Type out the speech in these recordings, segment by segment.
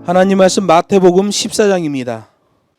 하나님 말씀 마태복음 14장입니다.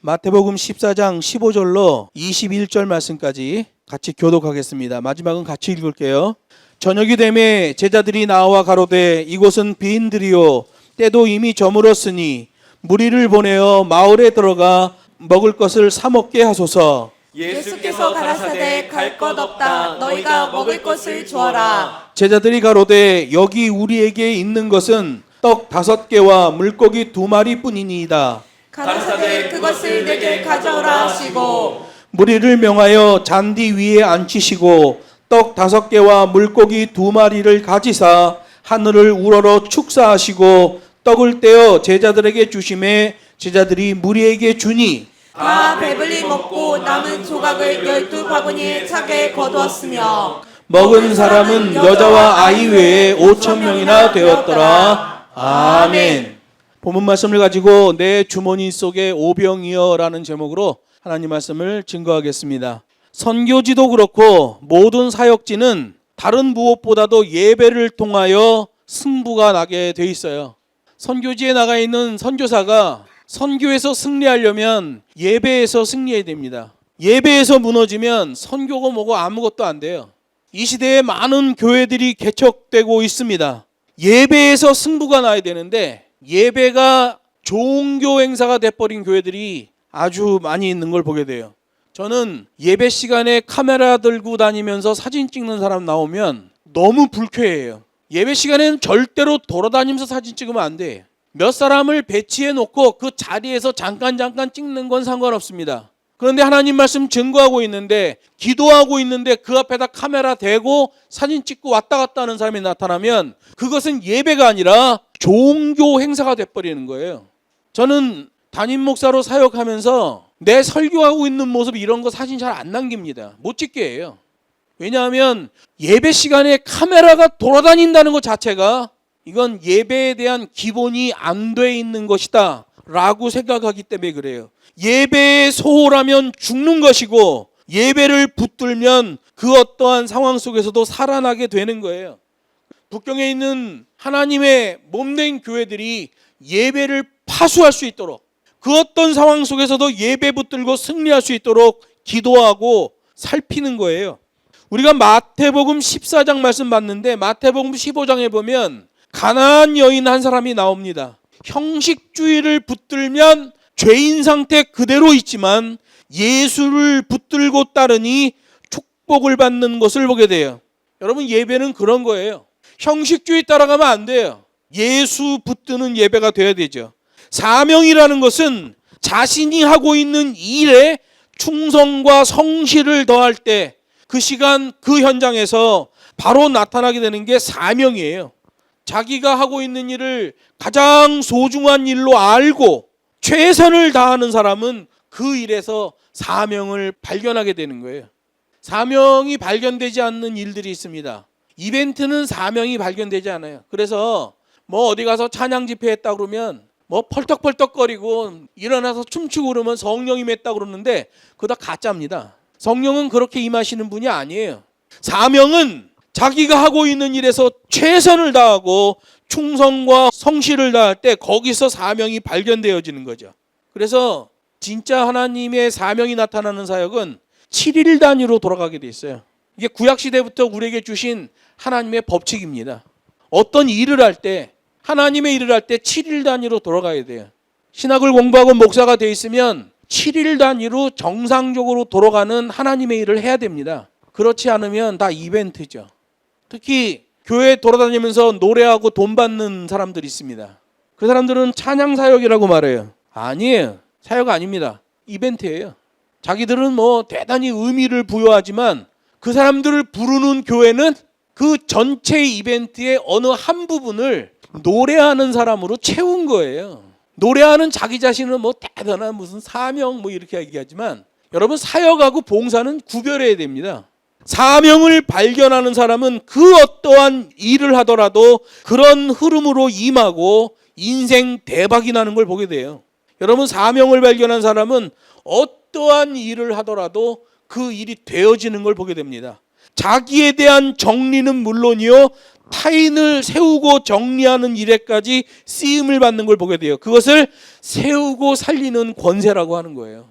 마태복음 14장 15절로 21절 말씀까지 같이 교독하겠습니다. 마지막은 같이 읽을게요. 저녁이 되매 제자들이 나와 가로되 이곳은 비인들이요 때도 이미 저물었으니 무리를 보내어 마을에 들어가 먹을 것을 사 먹게 하소서. 예수께서 가라사대 갈 것 없다 너희가 먹을 것을 주어라. 제자들이 가로되 여기 우리에게 있는 것은 떡 5개와 물고기 2마리 뿐이니이다. 가라사대 그것을 내게 가져오라 하시고 무리를 명하여 잔디 위에 앉히시고 떡 5개와 물고기 2마리를 가지사 하늘을 우러러 축사하시고 떡을 떼어 제자들에게 주시매 제자들이 무리에게 주니 다 배불리 먹고 남은 조각을 12바구니에 차게 거두었으며 먹은 사람은 여자와 아이 외에 5,000명이나 되었더라. 아멘. 본문 말씀을 가지고 내 주머니 속에 오병이어라는 제목으로 하나님 말씀을 증거하겠습니다. 선교지도 그렇고 모든 사역지는 다른 무엇보다도 예배를 통하여 승부가 나게 돼 있어요. 선교지에 나가 있는 선교사가 선교에서 승리하려면 예배에서 승리해야 됩니다. 예배에서 무너지면 선교고 뭐고 아무것도 안 돼요. 이 시대에 많은 교회들이 개척되고 있습니다. 예배에서 승부가 나야 되는데 예배가 종교 행사가 돼버린 교회들이 아주 많이 있는 걸 보게 돼요. 저는 예배 시간에 카메라 들고 다니면서 사진 찍는 사람 나오면 너무 불쾌해요. 예배 시간에는 절대로 돌아다니면서 사진 찍으면 안 돼. 몇 사람을 배치해 놓고 그 자리에서 잠깐 찍는 건 상관없습니다. 그런데 하나님 말씀 증거하고 있는데 기도하고 있는데 그 앞에다 카메라 대고 사진 찍고 왔다 갔다 하는 사람이 나타나면 그것은 예배가 아니라 종교 행사가 돼버리는 거예요. 저는 담임 목사로 사역하면서 내 설교하고 있는 모습 이런 거 사진 잘 안 남깁니다. 못 찍게 해요. 왜냐하면 예배 시간에 카메라가 돌아다닌다는 것 자체가 이건 예배에 대한 기본이 안 돼 있는 것이다 라고 생각하기 때문에 그래요. 예배에 소홀하면 죽는 것이고 예배를 붙들면 그 어떠한 상황 속에서도 살아나게 되는 거예요. 북경에 있는 하나님의 몸된 교회들이 예배를 파수할 수 있도록 그 어떤 상황 속에서도 예배 붙들고 승리할 수 있도록 기도하고 살피는 거예요. 우리가 마태복음 14장 말씀 봤는데 마태복음 15장에 보면 가나안 여인 한 사람이 나옵니다. 형식주의를 붙들면 죄인 상태 그대로 있지만 예수를 붙들고 따르니 축복을 받는 것을 보게 돼요. 여러분 예배는 그런 거예요. 형식주의 따라가면 안 돼요. 예수 붙드는 예배가 돼야 되죠. 사명이라는 것은 자신이 하고 있는 일에 충성과 성실을 더할 때 그 시간 그 현장에서 바로 나타나게 되는 게 사명이에요. 자기가 하고 있는 일을 가장 소중한 일로 알고 최선을 다하는 사람은 그 일에서 사명을 발견하게 되는 거예요. 사명이 발견되지 않는 일들이 있습니다. 이벤트는 사명이 발견되지 않아요. 그래서 뭐 어디 가서 찬양 집회 했다 그러면 뭐 펄떡펄떡거리고 일어나서 춤추고 그러면 성령이 맺다 그러는데 그거 다 가짜입니다. 성령은 그렇게 임하시는 분이 아니에요. 사명은 자기가 하고 있는 일에서 최선을 다하고 충성과 성실을 다할 때 거기서 사명이 발견되어지는 거죠. 그래서 진짜 하나님의 사명이 나타나는 사역은 7일 단위로 돌아가게 돼 있어요. 이게 구약시대부터 우리에게 주신 하나님의 법칙입니다. 어떤 일을 할 때 하나님의 일을 할 때 7일 단위로 돌아가야 돼요. 신학을 공부하고 목사가 돼 있으면 7일 단위로 정상적으로 돌아가는 하나님의 일을 해야 됩니다. 그렇지 않으면 다 이벤트죠. 특히 교회 돌아다니면서 노래하고 돈 받는 사람들이 있습니다. 그 사람들은 찬양 사역이라고 말해요. 아니에요. 사역 아닙니다. 이벤트예요. 자기들은 뭐 대단히 의미를 부여하지만 그 사람들을 부르는 교회는 그 전체 이벤트의 어느 한 부분을 노래하는 사람으로 채운 거예요. 노래하는 자기 자신은 뭐 대단한 무슨 사명 뭐 이렇게 얘기하지만 여러분 사역하고 봉사는 구별해야 됩니다. 사명을 발견하는 사람은 그 어떠한 일을 하더라도 그런 흐름으로 임하고 인생 대박이 나는 걸 보게 돼요. 여러분 사명을 발견한 사람은 어떠한 일을 하더라도 그 일이 되어지는 걸 보게 됩니다. 자기에 대한 정리는 물론이요 타인을 세우고 정리하는 일에까지 쓰임을 받는 걸 보게 돼요. 그것을 세우고 살리는 권세라고 하는 거예요.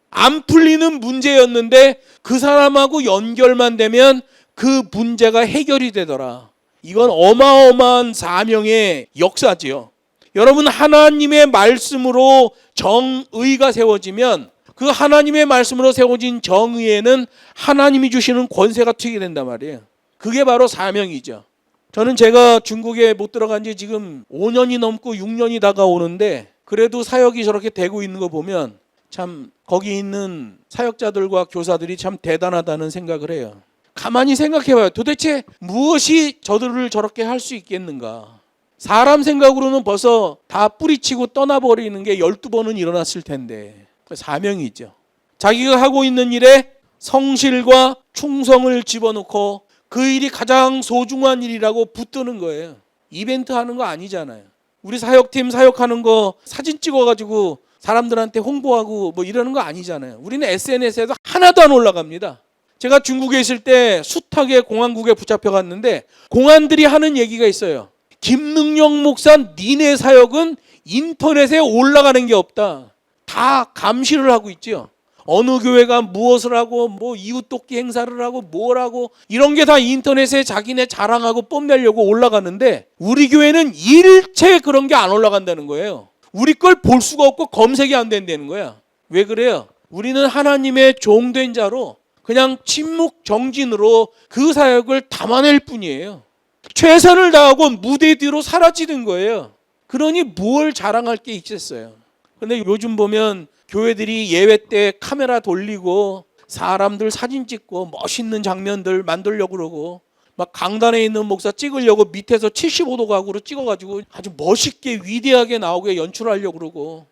안 풀리는 문제였는데 그 사람하고 연결만 되면 그 문제가 해결이 되더라. 이건 어마어마한 사명의 역사지요. 여러분, 하나님의 말씀으로 정의가 세워지면 그 하나님의 말씀으로 세워진 정의에는 하나님이 주시는 권세가 튀게 된단 말이에요. 그게 바로 사명이죠. 저는 제가 중국에 못 들어간 지 지금 5년이 넘고 6년이 다가오는데 그래도 사역이 저렇게 되고 있는 거 보면 참 거기 있는 사역자들과 교사들이 참 대단하다는 생각을 해요. 가만히 생각해봐요. 도대체 무엇이 저들을 저렇게 할 수 있겠는가? 사람 생각으로는 벌써 다 뿌리치고 떠나버리는 게 12번은 일어났을 텐데 사명이죠. 자기가 하고 있는 일에 성실과 충성을 집어넣고 그 일이 가장 소중한 일이라고 붙드는 거예요. 이벤트 하는 거 아니잖아요. 우리 사역팀 사역하는 거 사진 찍어가지고 사람들한테 홍보하고 뭐 이러는 거 아니잖아요. 우리는 SNS에도 하나도 안 올라갑니다. 제가 중국에 있을 때 숱하게 공안국에 붙잡혀 갔는데 공안들이 하는 얘기가 있어요. 김능영 목사 니네 사역은 인터넷에 올라가는 게 없다. 다 감시를 하고 있죠. 어느 교회가 무엇을 하고 뭐 이웃돕기 행사를 하고 뭘 하고 이런 게 다 인터넷에 자기네 자랑하고 뽐내려고 올라가는데 우리 교회는 일체 그런 게 안 올라간다는 거예요. 우리 걸 볼 수가 없고 검색이 안 된다는 거야. 왜 그래요? 우리는 하나님의 종된 자로 그냥 침묵 정진으로 그 사역을 담아낼 뿐이에요. 최선을 다하고 무대 뒤로 사라지는 거예요. 그러니 뭘 자랑할 게 있겠어요. 근데 요즘 보면 교회들이 예배 때 카메라 돌리고 사람들 사진 찍고 멋있는 장면들 만들려고 그러고 막 강단에 있는 목사 찍으려고 밑에서 75도 각으로 찍어가지고 아주 멋있게 위대하게 나오게 연출하려고 그러고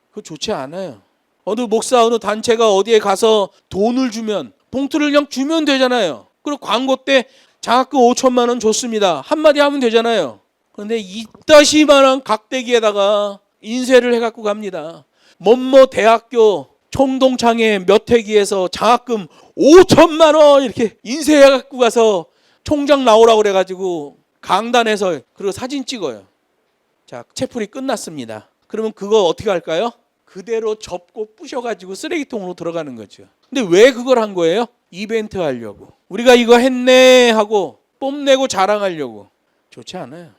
그거 좋지 않아요. 어느 목사 어느 단체가 어디에 가서 돈을 주면 봉투를 그냥 주면 되잖아요. 그리고 광고 때 장학금 5천만 원 줬습니다. 한마디 하면 되잖아요. 그런데 이따시만한 각대기에다가 인쇄를 해갖고 갑니다. 뭐뭐 대학교 총동창회 몇 회기에서 장학금 5천만 원 이렇게 인쇄해갖고 가서 총장 나오라고 그래가지고 강단에서 그리고 사진 찍어요. 자, 채플이 끝났습니다. 그러면 그거 어떻게 할까요? 그대로 접고 부셔가지고 쓰레기통으로 들어가는 거죠. 근데 왜 그걸 한 거예요? 이벤트 하려고. 우리가 이거 했네 하고 뽐내고 자랑하려고. 좋지 않아요.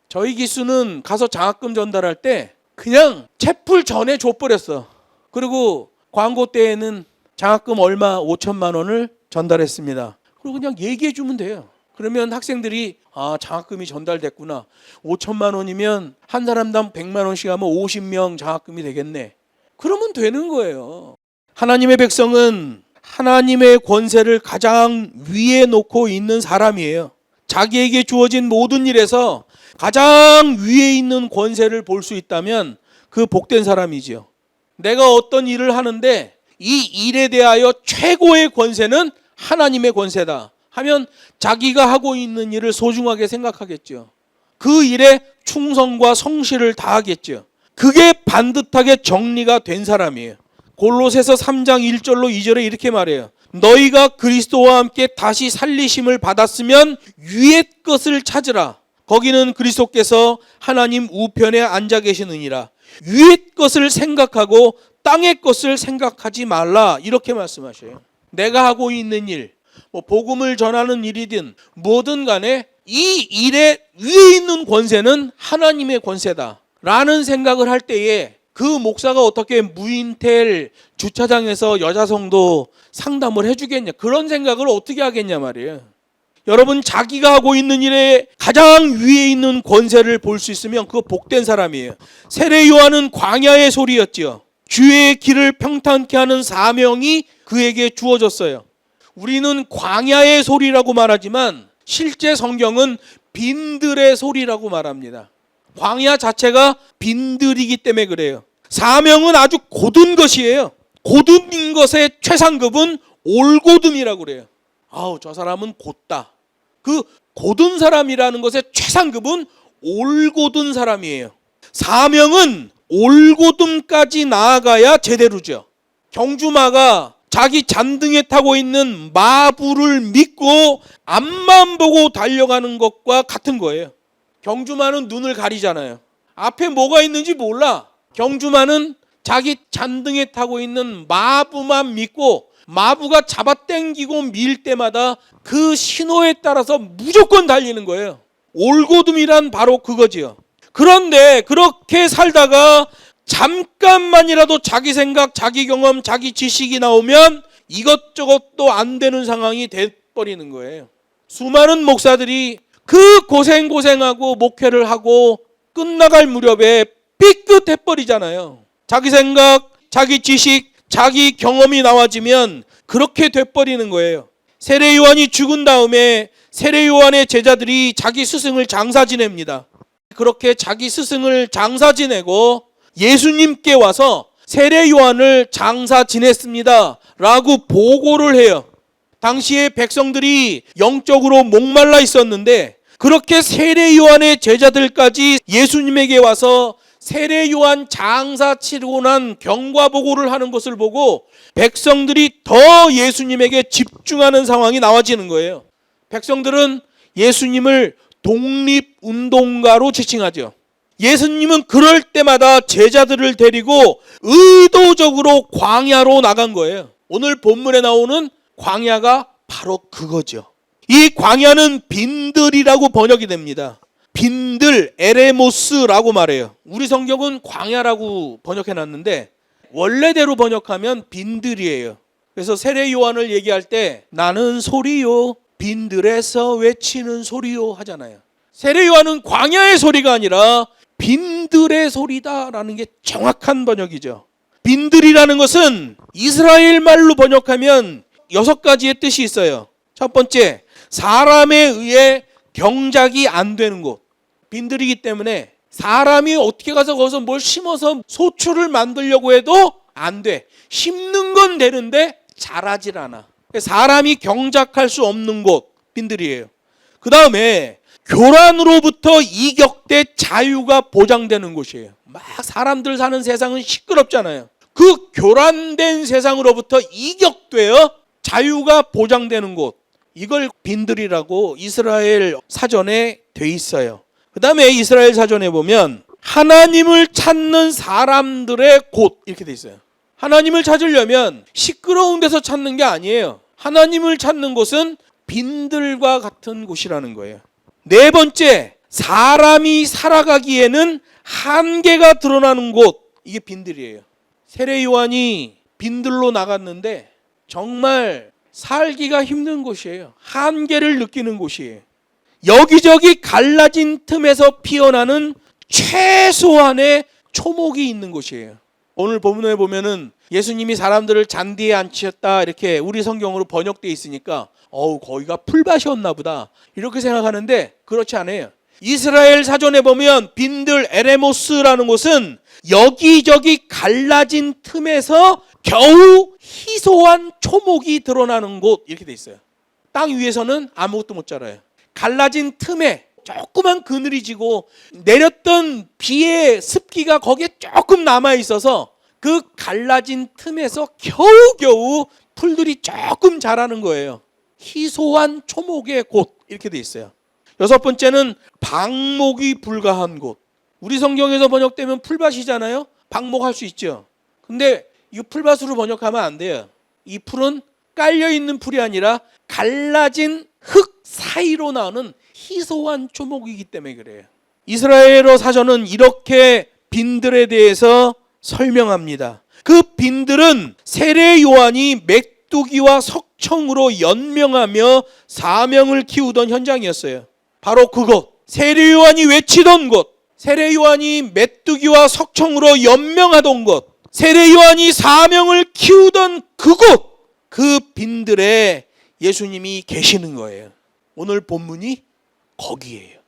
저희 기수는 가서 장학금 전달할 때 그냥 채플 전에 줘버렸어. 그리고 광고 때에는 장학금 얼마 5천만 원을 전달했습니다. 그리고 그냥 얘기해 주면 돼요. 그러면 학생들이 아, 장학금이 전달됐구나. 5천만 원이면 한 사람당 100만 원씩 하면 50명 장학금이 되겠네. 그러면 되는 거예요. 하나님의 백성은 하나님의 권세를 가장 위에 놓고 있는 사람이에요. 자기에게 주어진 모든 일에서 가장 위에 있는 권세를 볼 수 있다면 그 복된 사람이지요. 내가 어떤 일을 하는데 이 일에 대하여 최고의 권세는 하나님의 권세다 하면 자기가 하고 있는 일을 소중하게 생각하겠죠. 그 일에 충성과 성실을 다하겠죠. 그게 반듯하게 정리가 된 사람이에요. 골로새서 3장 1절로 2절에 이렇게 말해요. 너희가 그리스도와 함께 다시 살리심을 받았으면 위의 것을 찾으라. 거기는 그리스도께서 하나님 우편에 앉아 계시느니라. 위의 것을 생각하고 땅의 것을 생각하지 말라. 이렇게 말씀하셔요. 내가 하고 있는 일, 뭐 복음을 전하는 일이든 뭐든 간에 이 일에 위에 있는 권세는 하나님의 권세다 라는 생각을 할 때에 그 목사가 어떻게 무인텔 주차장에서 여자성도 상담을 해주겠냐, 그런 생각을 어떻게 하겠냐 말이에요. 여러분, 자기가 하고 있는 일에 가장 위에 있는 권세를 볼 수 있으면 그거 복된 사람이에요. 세례 요한은 광야의 소리였지요. 주의 길을 평탄케 하는 사명이 그에게 주어졌어요. 우리는 광야의 소리라고 말하지만 실제 성경은 빈들의 소리라고 말합니다. 광야 자체가 빈들이기 때문에 그래요. 사명은 아주 고든 것이에요. 고든 것의 최상급은 올고든이라고 그래요. 아우, 저 사람은 곧다. 그 고든 사람이라는 것의 최상급은 올고든 사람이에요. 사명은 올고든까지 나아가야 제대로죠. 경주마가 자기 잔등에 타고 있는 마부를 믿고 앞만 보고 달려가는 것과 같은 거예요. 경주마는 눈을 가리잖아요. 앞에 뭐가 있는지 몰라. 경주마는 자기 잔등에 타고 있는 마부만 믿고 마부가 잡아당기고 밀 때마다 그 신호에 따라서 무조건 달리는 거예요. 올고듬이란 바로 그거지요. 그런데 그렇게 살다가 잠깐만이라도 자기 생각, 자기 경험, 자기 지식이 나오면 이것저것도 안 되는 상황이 돼버리는 거예요. 수많은 목사들이 그 고생하고 목회를 하고 끝나갈 무렵에 삐끗해버리잖아요. 자기 생각, 자기 지식, 자기 경험이 나와지면 그렇게 돼버리는 거예요. 세례 요한이 죽은 다음에 세례 요한의 제자들이 자기 스승을 장사 지냅니다. 그렇게 자기 스승을 장사 지내고 예수님께 와서 세례 요한을 장사 지냈습니다 라고 보고를 해요. 당시에 백성들이 영적으로 목말라 있었는데 그렇게 세례 요한의 제자들까지 예수님에게 와서 세례 요한 장사 치르고 난 경과 보고를 하는 것을 보고 백성들이 더 예수님에게 집중하는 상황이 나와지는 거예요. 백성들은 예수님을 독립운동가로 지칭하죠. 예수님은 그럴 때마다 제자들을 데리고 의도적으로 광야로 나간 거예요. 오늘 본문에 나오는 광야가 바로 그거죠. 이 광야는 빈들이라고 번역이 됩니다. 빈들, 에레모스라고 말해요. 우리 성경은 광야라고 번역해놨는데 원래대로 번역하면 빈들이에요. 그래서 세례 요한을 얘기할 때 나는 소리요 빈들에서 외치는 소리요 하잖아요. 세례 요한은 광야의 소리가 아니라 빈들의 소리다라는 게 정확한 번역이죠. 빈들이라는 것은 이스라엘 말로 번역하면 6가지의 뜻이 있어요. 첫 번째, 사람에 의해 경작이 안 되는 곳. 빈들이기 때문에 사람이 어떻게 가서 거기서 뭘 심어서 소출을 만들려고 해도 안 돼. 심는 건 되는데 자라질 않아. 사람이 경작할 수 없는 곳, 빈들이에요. 그 다음에 교란으로부터 이격돼 자유가 보장되는 곳이에요. 막 사람들 사는 세상은 시끄럽잖아요. 그 교란된 세상으로부터 이격되어 자유가 보장되는 곳, 이걸 빈들이라고 이스라엘 사전에 돼 있어요. 그 다음에 이스라엘 사전에 보면 하나님을 찾는 사람들의 곳 이렇게 돼 있어요. 하나님을 찾으려면 시끄러운 데서 찾는 게 아니에요. 하나님을 찾는 곳은 빈들과 같은 곳이라는 거예요. 네 번째, 사람이 살아가기에는 한계가 드러나는 곳, 이게 빈들이에요. 세례 요한이 빈들로 나갔는데 정말 살기가 힘든 곳이에요. 한계를 느끼는 곳이에요. 여기저기 갈라진 틈에서 피어나는 최소한의 초목이 있는 곳이에요. 오늘 본문에 보면은 예수님이 사람들을 잔디에 앉히셨다 이렇게 우리 성경으로 번역되어 있으니까 거기가 풀밭이었나 보다 이렇게 생각하는데 그렇지 않아요. 이스라엘 사전에 보면 빈들 에레모스라는 곳은 여기저기 갈라진 틈에서 겨우 희소한 초목이 드러나는 곳 이렇게 돼 있어요. 땅 위에서는 아무것도 못 자라요. 갈라진 틈에 조그만 그늘이 지고 내렸던 비의 습기가 거기에 조금 남아 있어서 그 갈라진 틈에서 겨우겨우 풀들이 조금 자라는 거예요. 희소한 초목의 곳 이렇게 돼 있어요. 여섯 번째는 방목이 불가한 곳. 우리 성경에서 번역되면 풀밭이잖아요. 방목할 수 있죠. 근데 이 풀밭으로 번역하면 안 돼요. 이 풀은 깔려있는 풀이 아니라 갈라진 흙 사이로 나오는 희소한 초목이기 때문에 그래요. 이스라엘어 사전은 이렇게 빈들에 대해서 설명합니다. 그 빈들은 세례 요한이 메뚜기와 석청으로 연명하며 사명을 키우던 현장이었어요. 바로 그곳, 세례 요한이 외치던 곳, 세례 요한이 메뚜기와 석청으로 연명하던 곳, 세례 요한이 사명을 키우던 그곳, 그 빈들에 예수님이 계시는 거예요. 오늘 본문이 거기에요.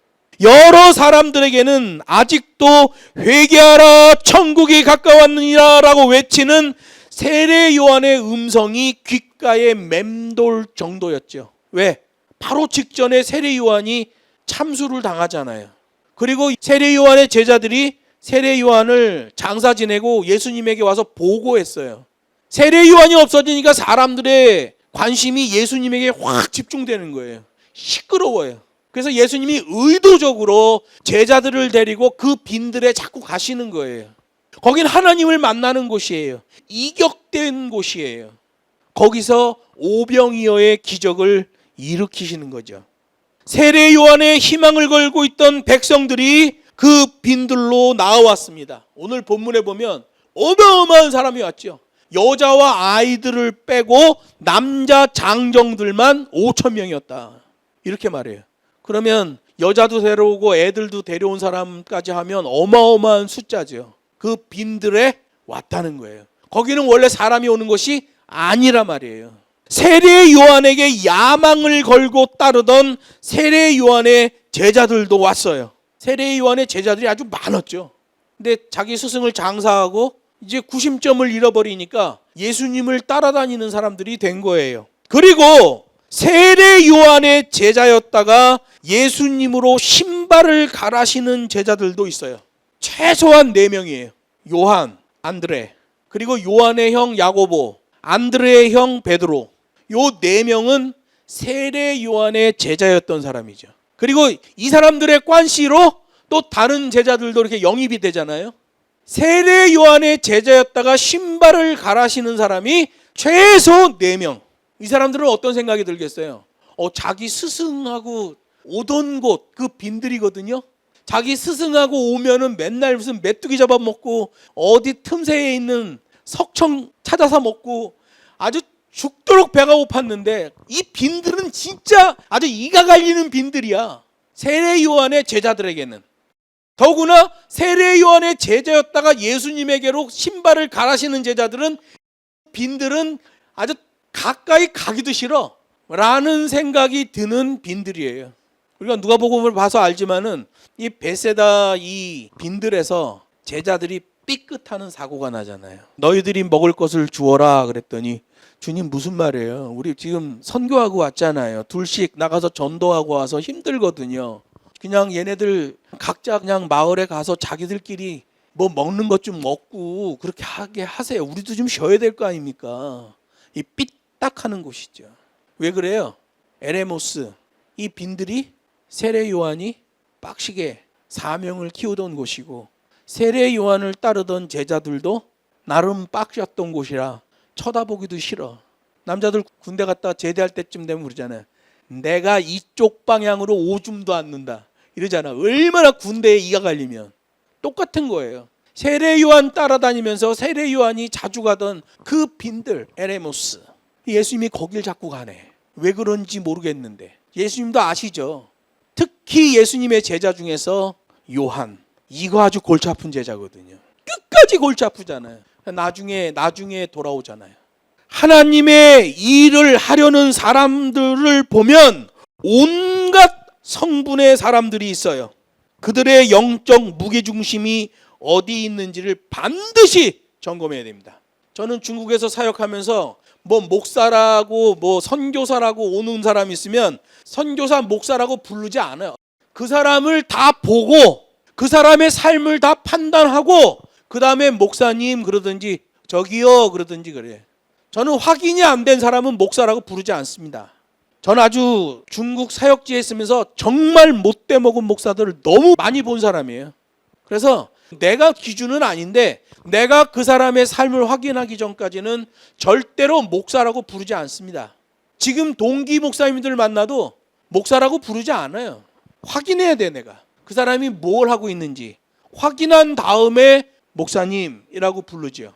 여러 사람들에게는 아직도 회개하라 천국이 가까웠느니라 라고 외치는 세례 요한의 음성이 귓가에 맴돌 정도였죠. 왜? 바로 직전에 세례 요한이 참수를 당하잖아요. 그리고 세례 요한의 제자들이 세례 요한을 장사 지내고 예수님에게 와서 보고했어요. 세례 요한이 없어지니까 사람들의 관심이 예수님에게 확 집중되는 거예요. 시끄러워요. 그래서 예수님이 의도적으로 제자들을 데리고 그 빈들에 자꾸 가시는 거예요. 거긴 하나님을 만나는 곳이에요. 이격된 곳이에요. 거기서 오병이어의 기적을 일으키시는 거죠. 세례 요한의 희망을 걸고 있던 백성들이 그 빈들로 나와왔습니다. 오늘 본문에 보면 어마어마한 사람이 왔죠. 여자와 아이들을 빼고 남자 장정들만 5천 명이었다. 이렇게 말해요. 그러면 여자도 데려오고 애들도 데려온 사람까지 하면 어마어마한 숫자죠. 그 빈들에 왔다는 거예요. 거기는 원래 사람이 오는 곳이 아니라 말이에요. 세례 요한에게 야망을 걸고 따르던 세례 요한의 제자들도 왔어요. 세례 요한의 제자들이 아주 많았죠. 근데 자기 스승을 장사하고 이제 구심점을 잃어버리니까 예수님을 따라다니는 사람들이 된 거예요. 그리고 세례 요한의 제자였다가 예수님으로 신발을 갈아시는 제자들도 있어요. 최소한 4명이에요. 요한, 안드레, 그리고 요한의 형 야고보, 안드레의 형 베드로. 요 4명은 세례 요한의 제자였던 사람이죠. 그리고 이 사람들의 관시로 또 다른 제자들도 이렇게 영입이 되잖아요. 세례 요한의 제자였다가 신발을 갈아시는 사람이 최소 4명. 이 사람들은 어떤 생각이 들겠어요? 자기 스승하고 오던 곳, 그 빈들이거든요. 자기 스승하고 오면은 맨날 무슨 메뚜기 잡아먹고 어디 틈새에 있는 석청 찾아서 먹고 아주 죽도록 배가 고팠는데 이 빈들은 진짜 아주 이가 갈리는 빈들이야. 세례 요한의 제자들에게는. 더구나 세례 요한의 제자였다가 예수님에게로 신발을 갈아시는 제자들은 빈들은 아주 가까이 가기도 싫어 라는 생각이 드는 빈들이에요. 우리가 누가복음을 봐서 알지만은 이 베세다 이 빈들에서 제자들이 삐끗하는 사고가 나잖아요. 너희들이 먹을 것을 주어라 그랬더니 주님 무슨 말이에요? 우리 지금 선교하고 왔잖아요. 둘씩 나가서 전도하고 와서 힘들거든요. 그냥 얘네들 각자 그냥 마을에 가서 자기들끼리 뭐 먹는 것 좀 먹고 그렇게 하게 하세요. 우리도 좀 쉬어야 될 거 아닙니까? 이 삐딱하는 곳이죠. 왜 그래요? 에레모스 이 빈들이 세례 요한이 빡시게 사명을 키우던 곳이고 세례 요한을 따르던 제자들도 나름 빡셨던 곳이라 쳐다보기도 싫어. 남자들 군대 갔다 제대할 때쯤 되면 그러잖아요. 내가 이쪽 방향으로 오줌도 않는다 이러잖아. 얼마나 군대에 이가 갈리면. 똑같은 거예요. 세례 요한 따라다니면서 세례 요한이 자주 가던 그 빈들 에레모스 예수님이 거길 자꾸 가네. 왜 그런지 모르겠는데 예수님도 아시죠. 특히 예수님의 제자 중에서 요한 이거 아주 골치 아픈 제자거든요. 끝까지 골치 아프잖아요. 나중에 돌아오잖아요. 하나님의 일을 하려는 사람들을 보면 온갖 성분의 사람들이 있어요. 그들의 영적 무게중심이 어디 있는지를 반드시 점검해야 됩니다. 저는 중국에서 사역하면서 뭐 목사라고 뭐 선교사라고 오는 사람이 있으면 선교사 목사라고 부르지 않아요. 그 사람을 다 보고 그 사람의 삶을 다 판단하고 그 다음에 목사님 그러든지 저기요 그러든지 그래요. 저는 확인이 안 된 사람은 목사라고 부르지 않습니다. 저는 아주 중국 사역지에 있으면서 정말 못돼 먹은 목사들을 너무 많이 본 사람이에요. 그래서 내가 기준은 아닌데 내가 그 사람의 삶을 확인하기 전까지는 절대로 목사라고 부르지 않습니다. 지금 동기 목사님들 만나도 목사라고 부르지 않아요. 확인해야 돼. 내가 그 사람이 뭘 하고 있는지 확인한 다음에 목사님이라고 부르죠.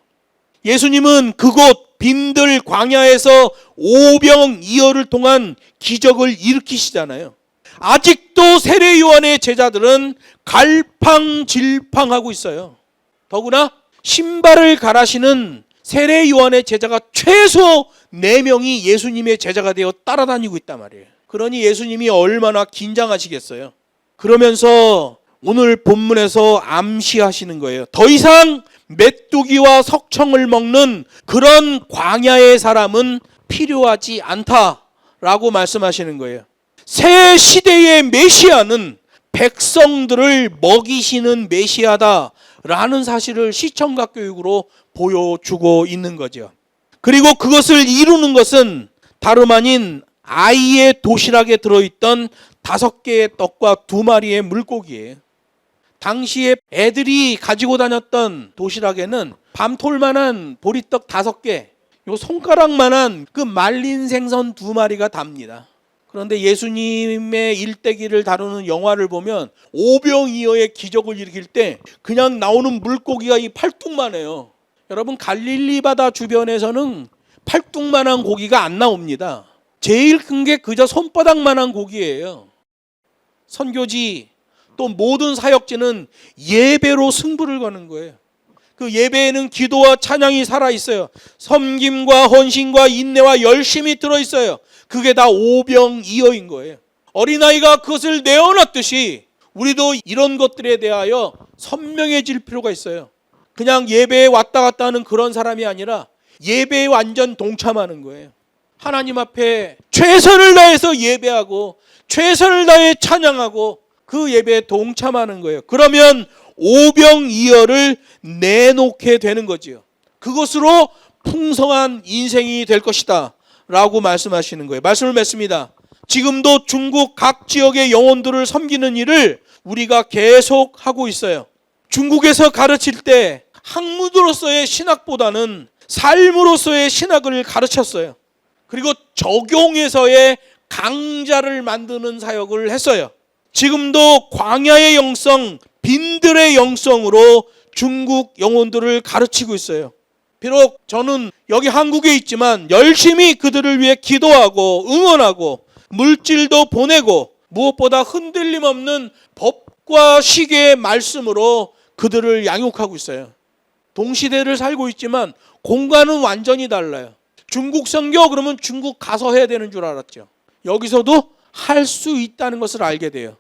예수님은 그곳 빈들 광야에서 오병이어를 통한 기적을 일으키시잖아요. 아직도 세례 요한의 제자들은 갈팡질팡하고 있어요. 더구나 신발을 갈아시는 세례 요한의 제자가 최소 4명이 예수님의 제자가 되어 따라다니고 있단 말이에요. 그러니 예수님이 얼마나 긴장하시겠어요. 그러면서 오늘 본문에서 암시하시는 거예요. 더 이상 메뚜기와 석청을 먹는 그런 광야의 사람은 필요하지 않다라고 말씀하시는 거예요. 새 시대의 메시아는 백성들을 먹이시는 메시아다라는 사실을 시청각 교육으로 보여주고 있는 거죠. 그리고 그것을 이루는 것은 다름 아닌 아이의 도시락에 들어있던 5개의 떡과 2마리의 물고기예요. 당시에 애들이 가지고 다녔던 도시락에는 밤톨만한 보리떡 5개, 요 손가락만한 그 말린 생선 2마리가 답니다. 그런데 예수님의 일대기를 다루는 영화를 보면 오병이어의 기적을 일으킬 때 그냥 나오는 물고기가 이 팔뚝만 해요. 여러분, 갈릴리 바다 주변에서는 팔뚝만한 고기가 안 나옵니다. 제일 큰 게 그저 손바닥만한 고기예요. 선교지 또 모든 사역지는 예배로 승부를 거는 거예요. 그 예배에는 기도와 찬양이 살아있어요. 섬김과 헌신과 인내와 열심이 들어있어요. 그게 다 오병이어인 거예요. 어린아이가 그것을 내어놨듯이 우리도 이런 것들에 대하여 선명해질 필요가 있어요. 그냥 예배에 왔다 갔다 하는 그런 사람이 아니라 예배에 완전 동참하는 거예요. 하나님 앞에 최선을 다해서 예배하고 최선을 다해 찬양하고 그 예배에 동참하는 거예요. 그러면 오병이어를 내놓게 되는 거지요. 그것으로 풍성한 인생이 될 것이다 라고 말씀하시는 거예요. 말씀을 맺습니다. 지금도 중국 각 지역의 영혼들을 섬기는 일을 우리가 계속 하고 있어요. 중국에서 가르칠 때 학문으로서의 신학보다는 삶으로서의 신학을 가르쳤어요. 그리고 적용해서의 강자를 만드는 사역을 했어요. 지금도 광야의 영성, 빈들의 영성으로 중국 영혼들을 가르치고 있어요. 비록 저는 여기 한국에 있지만 열심히 그들을 위해 기도하고 응원하고 물질도 보내고 무엇보다 흔들림 없는 법과 시계의 말씀으로 그들을 양육하고 있어요. 동시대를 살고 있지만 공간은 완전히 달라요. 중국 선교 그러면 중국 가서 해야 되는 줄 알았죠. 여기서도 할 수 있다는 것을 알게 돼요.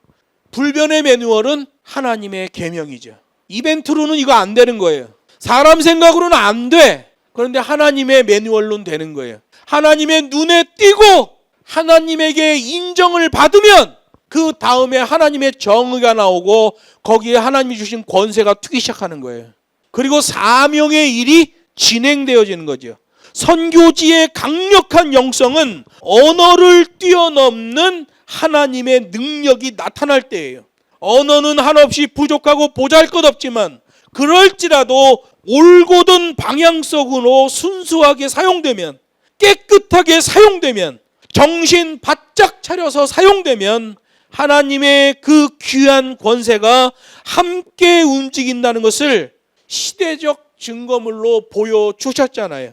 불변의 매뉴얼은 하나님의 계명이죠. 이벤트로는 이거 안 되는 거예요. 사람 생각으로는 안 돼. 그런데 하나님의 매뉴얼로는 되는 거예요. 하나님의 눈에 띄고 하나님에게 인정을 받으면 그 다음에 하나님의 정의가 나오고 거기에 하나님이 주신 권세가 트기 시작하는 거예요. 그리고 사명의 일이 진행되어지는 거죠. 선교지의 강력한 영성은 언어를 뛰어넘는 하나님의 능력이 나타날 때예요. 언어는 한없이 부족하고 보잘것없지만 그럴지라도 올곧은 방향성으로 순수하게 사용되면, 깨끗하게 사용되면, 정신 바짝 차려서 사용되면 하나님의 그 귀한 권세가 함께 움직인다는 것을 시대적 증거물로 보여주셨잖아요.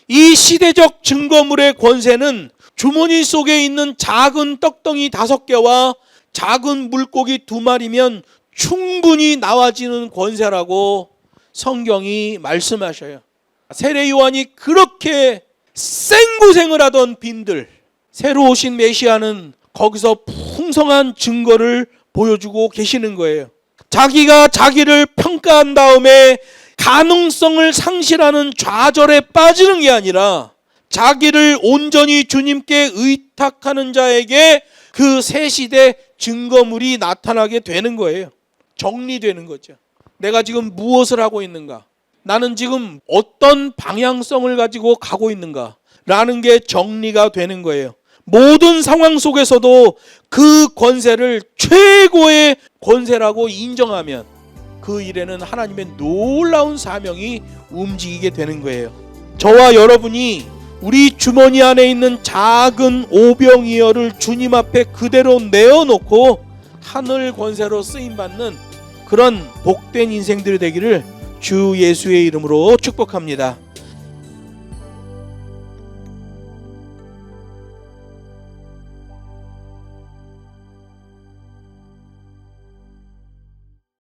이 시대적 증거물의 권세는 주머니 속에 있는 작은 떡덩이 5개와 작은 물고기 2마리면 충분히 나와지는 권세라고 성경이 말씀하셔요. 세례 요한이 그렇게 생고생을 하던 빈들, 새로 오신 메시아는 거기서 풍성한 증거를 보여주고 계시는 거예요. 자기가 자기를 평가한 다음에 가능성을 상실하는 좌절에 빠지는 게 아니라 자기를 온전히 주님께 의탁하는 자에게 그 새 시대 증거물이 나타나게 되는 거예요. 정리되는 거죠. 내가 지금 무엇을 하고 있는가? 나는 지금 어떤 방향성을 가지고 가고 있는가? 라는 게 정리가 되는 거예요. 모든 상황 속에서도 그 권세를 최고의 권세라고 인정하면 그 일에는 하나님의 놀라운 사명이 움직이게 되는 거예요. 저와 여러분이 우리 주머니 안에 있는 작은 오병이어를 주님 앞에 그대로 내어놓고 하늘 권세로 쓰임받는 그런 복된 인생들이 되기를 주 예수의 이름으로 축복합니다.